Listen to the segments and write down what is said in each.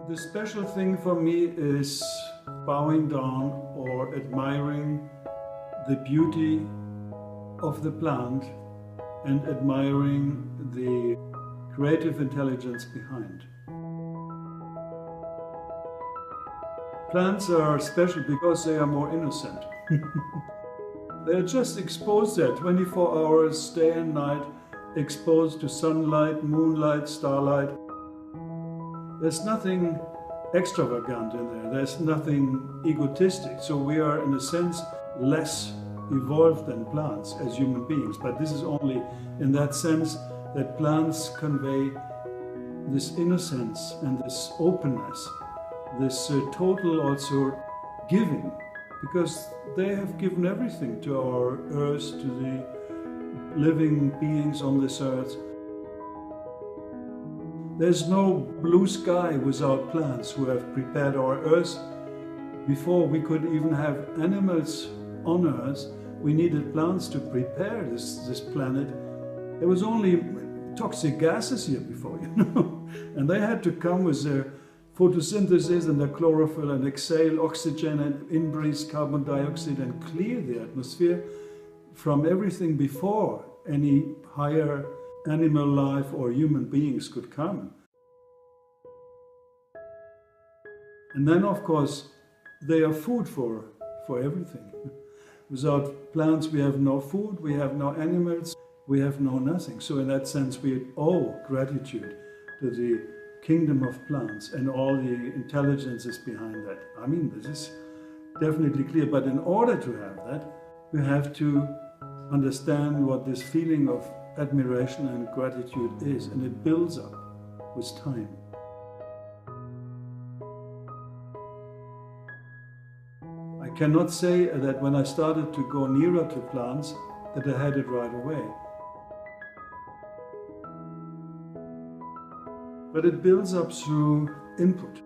The special thing for me is bowing down or admiring the beauty of the plant and admiring the creative intelligence behind. Plants are special because they are more innocent. They are just exposed there 24 hours, day and night, exposed to sunlight, moonlight, starlight. There's nothing extravagant in there, there's nothing egotistic. So we are, in a sense, less evolved than plants as human beings. But this is only in that sense that plants convey this innocence and this openness, this total also giving, because they have given everything to our earth, to the living beings on this earth. There's no blue sky without plants who have prepared our earth. Before we could even have animals on earth, we needed plants to prepare this planet. There was only toxic gases here before, and they had to come with their photosynthesis and their chlorophyll and exhale oxygen and inbreathe carbon dioxide and clear the atmosphere from everything before any higher animal life or human beings could come. And then, of course, they are food for everything. Without plants we have no food, we have no animals, we have no nothing. So in that sense we owe gratitude to the kingdom of plants and all the intelligences behind that. I mean, this is definitely clear, but in order to have that, we have to understand what this feeling of admiration and gratitude is, and it builds up with time. I cannot say that when I started to go nearer to plants that I had it right away. But it builds up through input,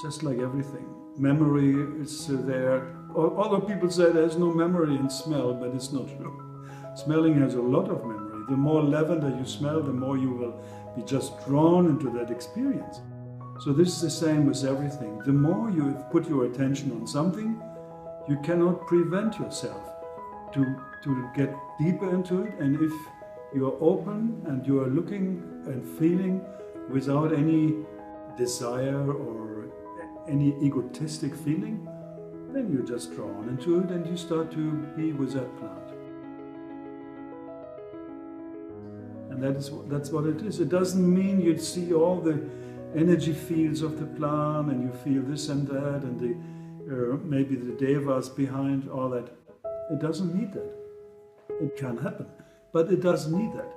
just like everything. Memory is there. Although people say there's no memory in smell, but it's not true. Smelling has a lot of memory. The more lavender you smell, the more you will be just drawn into that experience. So this is the same with everything. The more you put your attention on something, you cannot prevent yourself to get deeper into it. And if you are open and you are looking and feeling without any desire or any egotistic feeling, then you're just drawn into it and you start to be with that plant. And that's what it is. It doesn't mean you see all the energy fields of the plant and you feel this and that and maybe the devas behind all that. It doesn't need that. It can happen, but it doesn't need that.